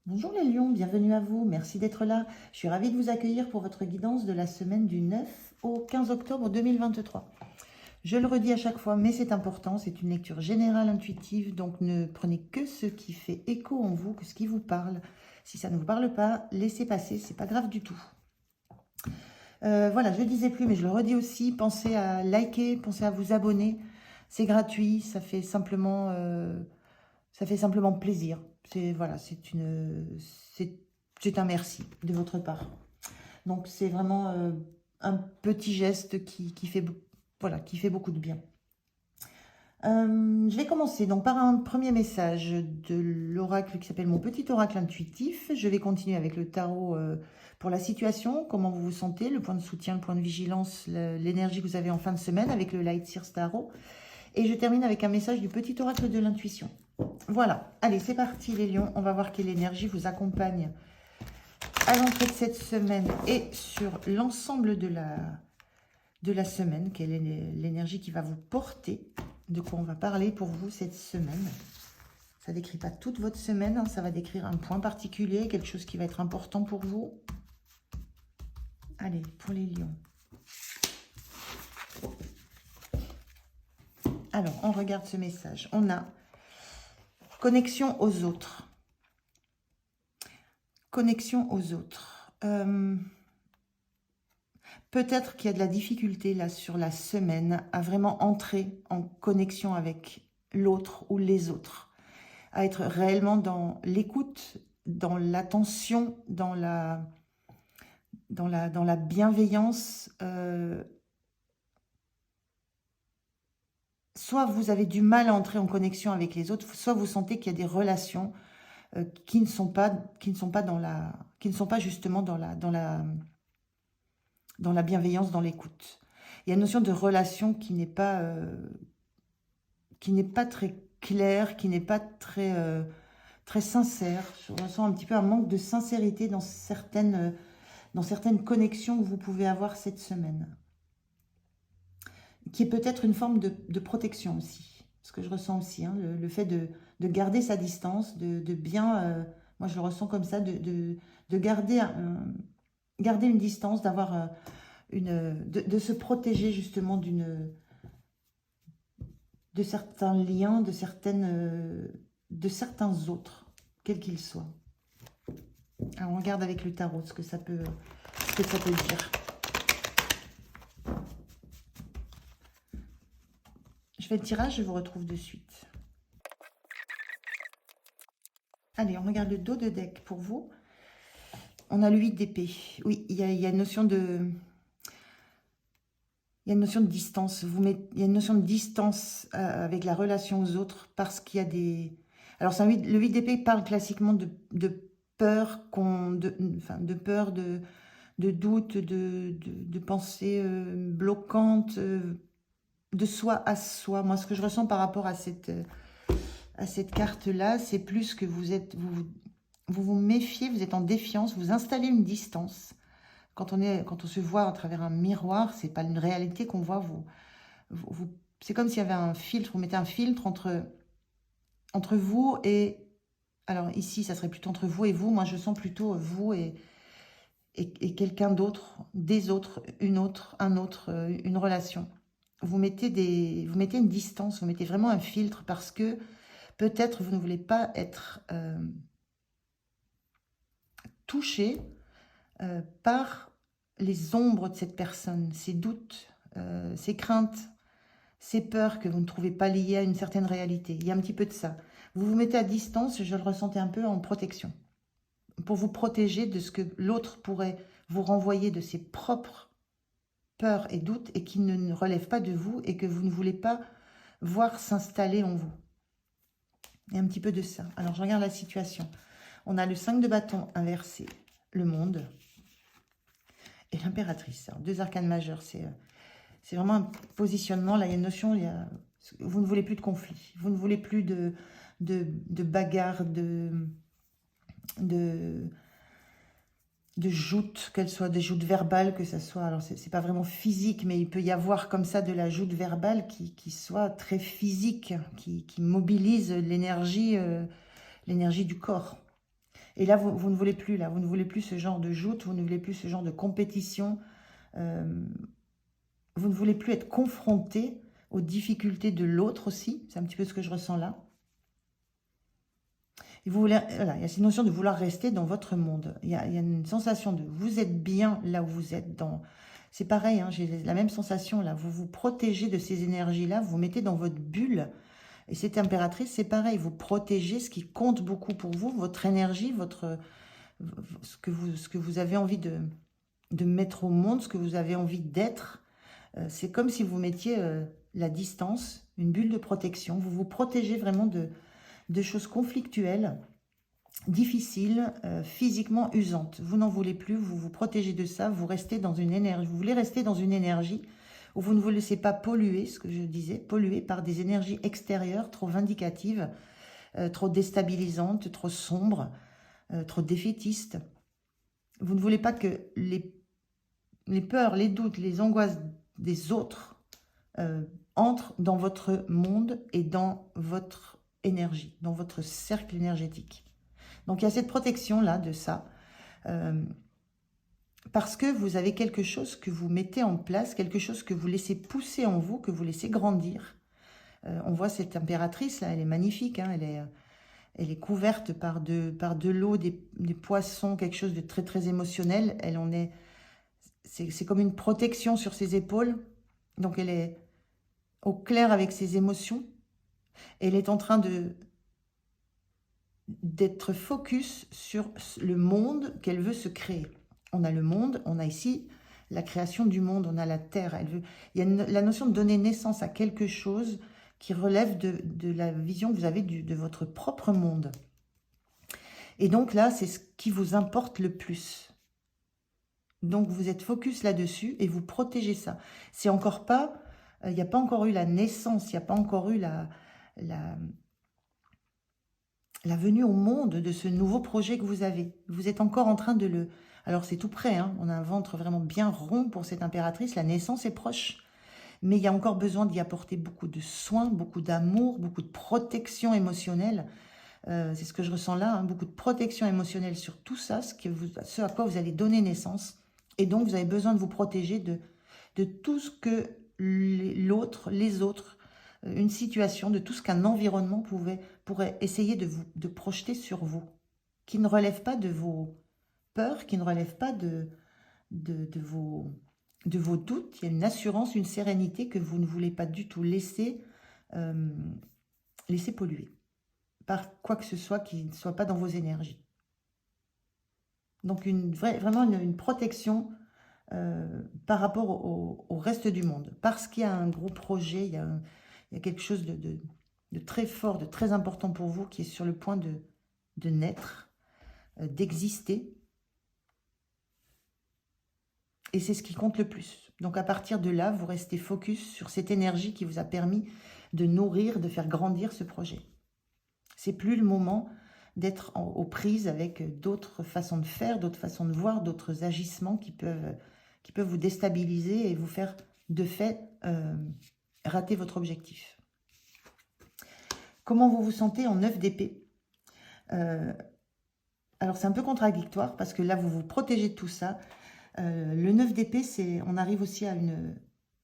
Bonjour les lions, bienvenue à vous, merci d'être là. Je suis ravie de vous accueillir pour votre guidance de la semaine du 9 au 15 octobre 2023. Je le redis à chaque fois, mais c'est important, c'est une lecture générale intuitive, donc ne prenez que ce qui fait écho en vous, que ce qui vous parle. Si ça ne vous parle pas, laissez passer, c'est pas grave du tout. Voilà, je ne disais plus, mais je le redis aussi, pensez à liker, pensez à vous abonner. C'est gratuit, ça fait simplement plaisir. C'est voilà, c'est c'est un merci de votre part. Donc c'est vraiment un petit geste qui fait voilà, qui fait beaucoup de bien. Je vais commencer donc par un premier message de l'oracle qui s'appelle mon petit oracle intuitif. Je vais continuer avec le tarot pour la situation, comment vous vous sentez, le point de soutien, le point de vigilance, l'énergie que vous avez en fin de semaine avec le Light Sears Tarot. Et je termine avec un message du petit oracle de l'intuition. Voilà, allez, c'est parti les lions. On va voir quelle énergie vous accompagne à l'entrée de cette semaine et sur l'ensemble de la semaine. Quelle est l'énergie qui va vous porter? De quoi on va parler pour vous cette semaine? Ça ne décrit pas toute votre semaine, hein, ça va décrire un point particulier, quelque chose qui va être important pour vous. Allez, pour les lions. Alors, on regarde ce message. On a connexion aux autres. Connexion aux autres. Peut-être qu'il y a de la difficulté là sur la semaine à vraiment entrer en connexion avec l'autre ou les autres, à être réellement dans l'écoute, dans l'attention, dans la bienveillance. Soit vous avez du mal à entrer en connexion avec les autres, soit vous sentez qu'il y a des relations qui ne sont pas justement dans la bienveillance, dans l'écoute. Il y a une notion de relation qui n'est pas très claire, qui n'est pas très sincère. Je ressens un petit peu un manque de sincérité dans certaines connexions que vous pouvez avoir cette semaine. Qui est peut-être une forme de protection aussi. Ce que je ressens aussi, hein, le fait de garder sa distance, de bien... moi, je le ressens comme ça, de garder une distance, d'avoir de se protéger justement de certains liens, de certains autres, quels qu'ils soient. Alors, on regarde avec le tarot ce que ça peut dire. Je fais le tirage, je vous retrouve de suite. Allez, on regarde le dos de deck pour vous. On a le 8 d'épée. Oui, il y a une notion de... Il y a une notion de distance. Il y a une notion de distance avec la relation aux autres parce qu'il y a des... Alors, le 8 d'épée parle classiquement de peur, de peur, de doute, de pensée bloquante, de soi à soi. Moi, ce que je ressens par rapport à cette carte-là, c'est plus que vous méfiez, vous êtes en défiance, vous installez une distance. Quand on se voit à travers un miroir, c'est pas une réalité qu'on voit. C'est comme s'il y avait un filtre, vous mettez un filtre entre vous et... Alors ici, ça serait plutôt entre vous et vous. Moi, je sens plutôt vous et quelqu'un d'autre, des autres, un autre, une relation. Vous mettez une distance, vous mettez vraiment un filtre parce que peut-être vous ne voulez pas être touché par les ombres de cette personne, ses doutes, ses craintes, ses peurs que vous ne trouvez pas liées à une certaine réalité. Il y a un petit peu de ça. Vous vous mettez à distance, je le ressentais un peu en protection, pour vous protéger de ce que l'autre pourrait vous renvoyer de ses propres peurs et doutes et qui ne relèvent pas de vous et que vous ne voulez pas voir s'installer en vous. Il y a un petit peu de ça. Alors, je regarde la situation. On a le 5 de bâton inversé, le monde, et l'impératrice. Deux arcanes majeures, c'est vraiment un positionnement. Là, il y a une notion, vous ne voulez plus de conflit. Vous ne voulez plus de bagarre, de joutes, qu'elles soient des joutes verbales, que ça soit... Alors, c'est pas vraiment physique, mais il peut y avoir comme ça de la joute verbale qui soit très physique, qui mobilise l'énergie du corps. Et là, vous ne voulez plus, là. Vous ne voulez plus ce genre de joute, vous ne voulez plus ce genre de compétition. Vous ne voulez plus être confronté aux difficultés de l'autre aussi. C'est un petit peu ce que je ressens là. Et vous voulez, voilà, il y a cette notion de vouloir rester dans votre monde. Il y a une sensation de vous êtes bien là où vous êtes. C'est pareil, hein, j'ai la même sensation là. Vous vous protégez de ces énergies-là, vous vous mettez dans votre bulle. Et cette impératrice, c'est pareil, vous protégez ce qui compte beaucoup pour vous, votre énergie, ce que vous avez envie de mettre au monde, ce que vous avez envie d'être. C'est comme si vous mettiez la distance, une bulle de protection. Vous vous protégez vraiment de choses conflictuelles, difficiles, physiquement usantes. Vous n'en voulez plus, vous vous protégez de ça, vous restez dans une énergie. Vous voulez rester dans une énergie où vous ne vous laissez pas polluer, ce que je disais, polluer par des énergies extérieures trop vindicatives, trop déstabilisantes, trop sombres, trop défaitistes. Vous ne voulez pas que les peurs, les doutes, les angoisses des autres entrent dans votre monde et dans votre énergie, dans votre cercle énergétique. Donc il y a cette protection-là de ça, parce que vous avez quelque chose que vous mettez en place, quelque chose que vous laissez pousser en vous, que vous laissez grandir. On voit cette impératrice, là, elle est magnifique, hein, elle est couverte par de l'eau, des poissons, quelque chose de très très émotionnel. C'est comme une protection sur ses épaules. Donc elle est au clair avec ses émotions. Elle est en train d'être focus sur le monde qu'elle veut se créer. On a le monde, on a ici la création du monde, on a la terre. Il y a la notion de donner naissance à quelque chose qui relève de la vision que vous avez de votre propre monde. Et donc là, c'est ce qui vous importe le plus. Donc vous êtes focus là-dessus et vous protégez ça. C'est encore pas, il n'y a pas encore eu la naissance, il n'y a pas encore eu la venue au monde de ce nouveau projet que vous avez. Vous êtes encore en train de le... Alors c'est tout près, hein, on a un ventre vraiment bien rond pour cette impératrice, la naissance est proche. Mais il y a encore besoin d'y apporter beaucoup de soins, beaucoup d'amour, beaucoup de protection émotionnelle. C'est ce que je ressens là, hein, beaucoup de protection émotionnelle sur tout ça, ce à quoi vous allez donner naissance. Et donc vous avez besoin de vous protéger de tout ce que l'autre, les autres, une situation, de tout ce qu'un environnement pourrait essayer de projeter sur vous, qui ne relève pas de vos peurs, qui ne relève pas de vos doutes. Il y a une assurance, une sérénité que vous ne voulez pas du tout laisser polluer par quoi que ce soit qui ne soit pas dans vos énergies. Donc vraiment une protection par rapport au reste du monde. Parce qu'il y a un gros projet, il y a quelque chose de très fort, de très important pour vous qui est sur le point de naître, d'exister. Et c'est ce qui compte le plus. Donc à partir de là, vous restez focus sur cette énergie qui vous a permis de nourrir, de faire grandir ce projet. C'est plus le moment d'être aux prises avec d'autres façons de faire, d'autres façons de voir, d'autres agissements qui peuvent vous déstabiliser et vous faire de fait rater votre objectif. Comment vous vous sentez en 9 d'épée? Alors c'est un peu contradictoire parce que là vous vous protégez de tout ça. Le 9 d'épée, on arrive aussi à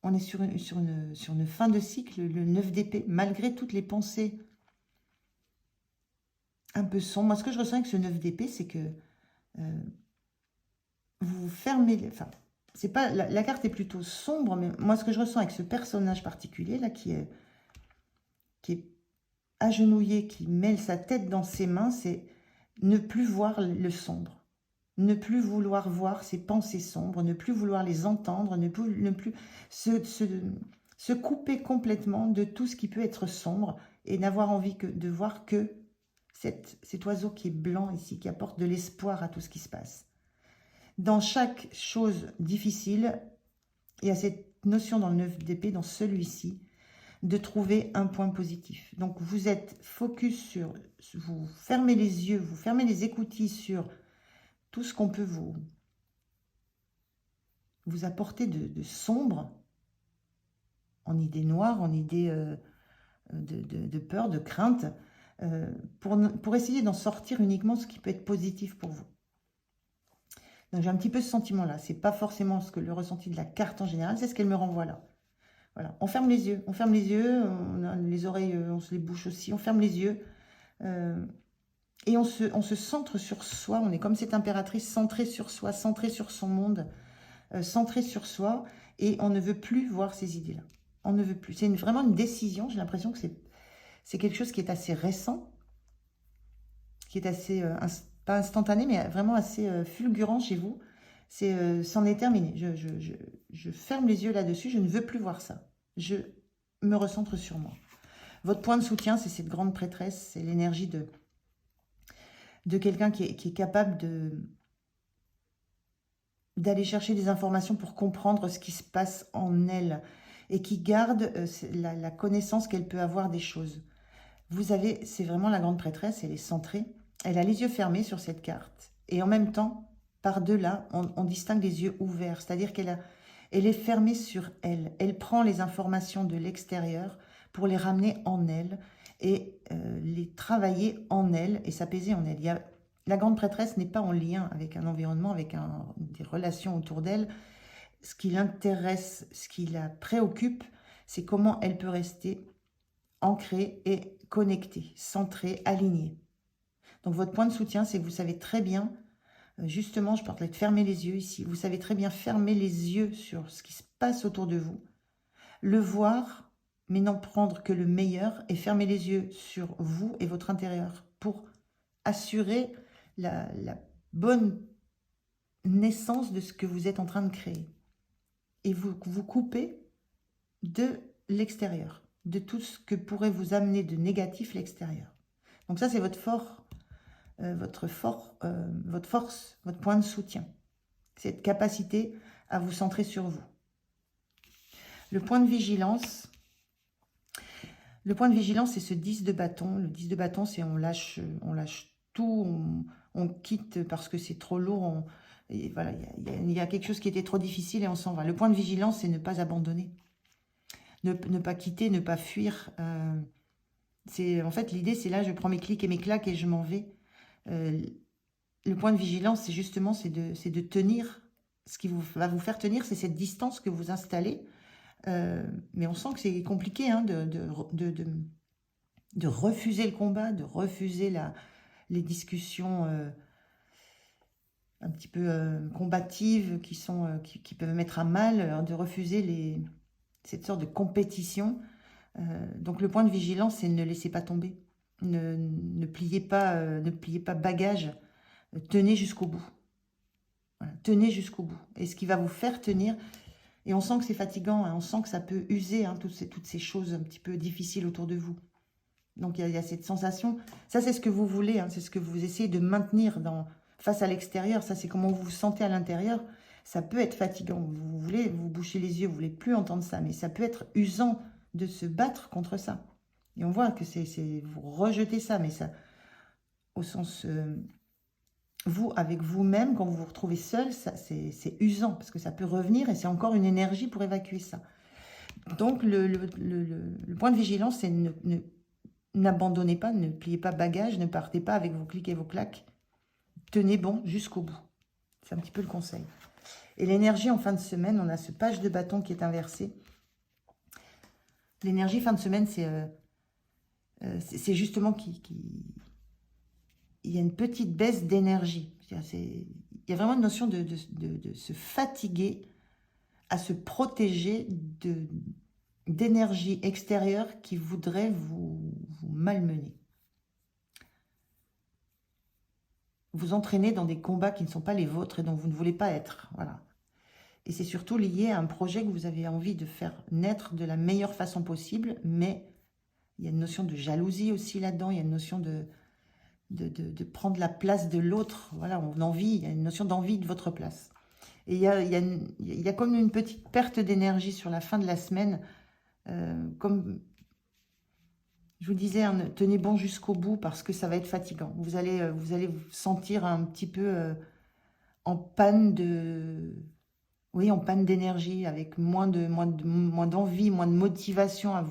on est sur une fin de cycle, le 9 d'épée, malgré toutes les pensées un peu sombres. Moi, ce que je ressens avec ce 9 d'épée, c'est que vous fermez... Enfin, c'est pas, la carte est plutôt sombre, mais moi, ce que je ressens avec ce personnage particulier, là, qui est agenouillé, qui mêle sa tête dans ses mains, c'est ne plus voir le sombre. Ne plus vouloir voir ces pensées sombres, ne plus vouloir les entendre, ne plus se couper complètement de tout ce qui peut être sombre et n'avoir envie de voir que cet oiseau qui est blanc ici, qui apporte de l'espoir à tout ce qui se passe. Dans chaque chose difficile, il y a cette notion dans le 9 d'épée, dans celui-ci, de trouver un point positif. Donc vous êtes focus sur, vous fermez les yeux, vous fermez les écoutilles sur tout ce qu'on peut vous apporter de sombre, en idées noires, en idées de peur, de crainte. pour essayer d'en sortir uniquement ce qui peut être positif pour vous. Donc j'ai un petit peu ce sentiment-là. C'est pas forcément le ressenti de la carte en général, c'est ce qu'elle me renvoie là. Voilà, on ferme les yeux, on a les oreilles, on se les bouche aussi, on ferme les yeux. Et on se centre sur soi, on est comme cette impératrice centrée sur soi, centrée sur son monde, centrée sur soi, et on ne veut plus voir ces idées-là. On ne veut plus. C'est vraiment une décision, j'ai l'impression que c'est quelque chose qui est assez récent, qui est assez, pas instantané, mais vraiment assez fulgurant chez vous. C'en est terminé. Je ferme les yeux là-dessus, je ne veux plus voir ça. Je me recentre sur moi. Votre point de soutien, c'est cette grande prêtresse, c'est l'énergie de quelqu'un qui est capable d'aller chercher des informations pour comprendre ce qui se passe en elle et qui garde la connaissance qu'elle peut avoir des choses. C'est vraiment la grande prêtresse, elle est centrée, elle a les yeux fermés sur cette carte et en même temps, par-delà, on distingue les yeux ouverts, c'est-à-dire elle est fermée sur elle. Elle prend les informations de l'extérieur pour les ramener en elle et les travailler en elle et s'apaiser en elle. La grande prêtresse n'est pas en lien avec un environnement, avec des relations autour d'elle. Ce qui l'intéresse, ce qui la préoccupe, c'est comment elle peut rester ancrée et connectée, centrée, alignée. Donc votre point de soutien, c'est que vous savez très bien, justement, je parlais de fermer les yeux ici, vous savez très bien fermer les yeux sur ce qui se passe autour de vous, le voir, mais n'en prendre que le meilleur, et fermer les yeux sur vous et votre intérieur pour assurer la bonne naissance de ce que vous êtes en train de créer. Et vous coupez de l'extérieur, de tout ce que pourrait vous amener de négatif l'extérieur. Donc ça, c'est votre force, votre point de soutien. Cette capacité à vous centrer sur vous. Le point de vigilance, c'est ce 10 de bâton. Le 10 de bâton, c'est on lâche tout, on quitte parce que c'est trop lourd. Et voilà, il y a quelque chose qui était trop difficile et on s'en va. Le point de vigilance, c'est ne pas abandonner. Ne pas quitter, ne pas fuir. En fait, l'idée, c'est là, je prends mes clics et mes claques et je m'en vais. Le point de vigilance, c'est justement, c'est de tenir. Ce qui va vous faire tenir, c'est cette distance que vous installez. Mais on sent que c'est compliqué hein, de refuser le combat, de refuser les discussions un petit peu combatives qui peuvent mettre à mal, de refuser cette sorte de compétition. Donc le point de vigilance, c'est ne laissez pas tomber. Ne pliez pas bagage. Tenez jusqu'au bout. Voilà, tenez jusqu'au bout. Et ce qui va vous faire tenir... Et on sent que c'est fatigant, hein, on sent que ça peut user hein, toutes ces choses un petit peu difficiles autour de vous. Donc il y a cette sensation, ça c'est ce que vous voulez, hein, c'est ce que vous essayez de maintenir face à l'extérieur, ça c'est comment vous vous sentez à l'intérieur. Ça peut être fatigant, vous voulez vous boucher les yeux, vous voulez plus entendre ça, mais ça peut être usant de se battre contre ça. Et on voit que vous rejetez ça, mais ça, au sens... vous, avec vous-même, quand vous vous retrouvez seul, c'est usant, parce que ça peut revenir, et c'est encore une énergie pour évacuer ça. Donc, le point de vigilance, c'est n'abandonnez pas, ne pliez pas bagage, ne partez pas avec vos clics et vos claques. Tenez bon jusqu'au bout. C'est un petit peu le conseil. Et l'énergie en fin de semaine, on a ce page de bâton qui est inversé. L'énergie fin de semaine, c'est justement il y a une petite baisse d'énergie. Il y a vraiment une notion de se fatiguer à se protéger d'énergie extérieure qui voudrait vous malmener. Vous entraîner dans des combats qui ne sont pas les vôtres et dont vous ne voulez pas être. Voilà. Et c'est surtout lié à un projet que vous avez envie de faire naître de la meilleure façon possible, mais il y a une notion de jalousie aussi là-dedans, il y a une notion de prendre la place de l'autre. Voilà, il y a une notion d'envie de votre place. Et il y a comme une petite perte d'énergie sur la fin de la semaine. Comme je vous disais, hein, tenez bon jusqu'au bout parce que ça va être fatigant. Vous allez vous sentir un petit peu en panne d'énergie, avec moins d'envie, moins de motivation à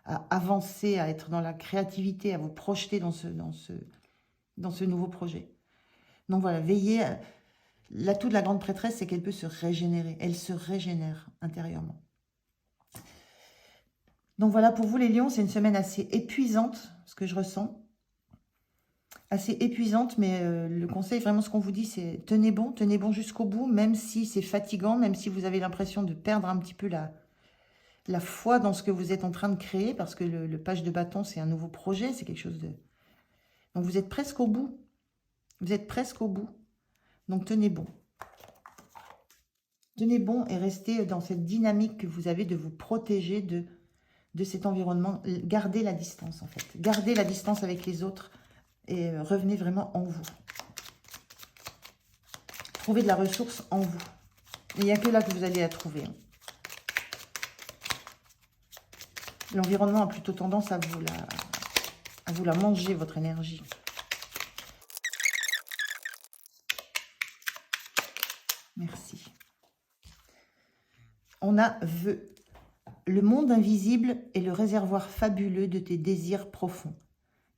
à avancer, à être dans la créativité, à vous projeter dans ce nouveau projet. Donc voilà, veillez. L'atout de la grande prêtresse, c'est qu'elle peut se régénérer. Elle se régénère intérieurement. Donc voilà, pour vous les lions, c'est une semaine assez épuisante, ce que je ressens. Assez épuisante, mais le conseil, vraiment ce qu'on vous dit, c'est tenez bon jusqu'au bout, même si c'est fatigant, même si vous avez l'impression de perdre un petit peu la foi dans ce que vous êtes en train de créer, parce que le page de bâton, c'est un nouveau projet, c'est quelque chose de... Donc vous êtes presque au bout. Vous êtes presque au bout. Donc tenez bon. Tenez bon et restez dans cette dynamique que vous avez de vous protéger de cet environnement. Gardez la distance, en fait. Gardez la distance avec les autres et revenez vraiment en vous. Trouvez de la ressource en vous. Il n'y a que là que vous allez la trouver. L'environnement a plutôt tendance à vous la manger, votre énergie. Merci. On a vœu. Le monde invisible est le réservoir fabuleux de tes désirs profonds.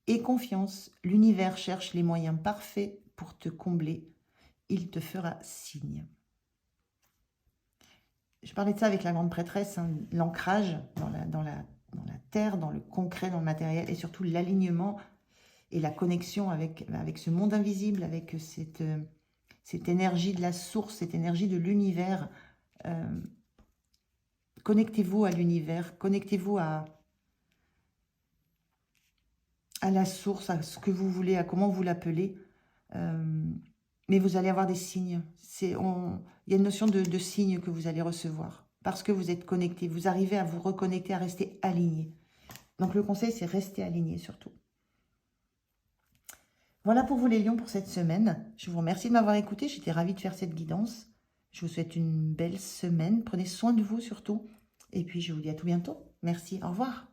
Aie confiance, l'univers cherche les moyens parfaits pour te combler. Il te fera signe. Je parlais de ça avec la grande prêtresse, hein, l'ancrage dans la terre, dans le concret, dans le matériel, et surtout l'alignement et la connexion avec ce monde invisible, avec cette énergie de la source, cette énergie de l'univers. Connectez-vous à l'univers, connectez-vous à la source, à ce que vous voulez, à comment vous l'appelez. Mais vous allez avoir des signes. Il y a une notion de signes que vous allez recevoir. Parce que vous êtes connecté. Vous arrivez à vous reconnecter, à rester aligné. Donc le conseil, c'est rester aligné surtout. Voilà pour vous les lions pour cette semaine. Je vous remercie de m'avoir écouté. J'étais ravie de faire cette guidance. Je vous souhaite une belle semaine. Prenez soin de vous surtout. Et puis je vous dis à tout bientôt. Merci. Au revoir.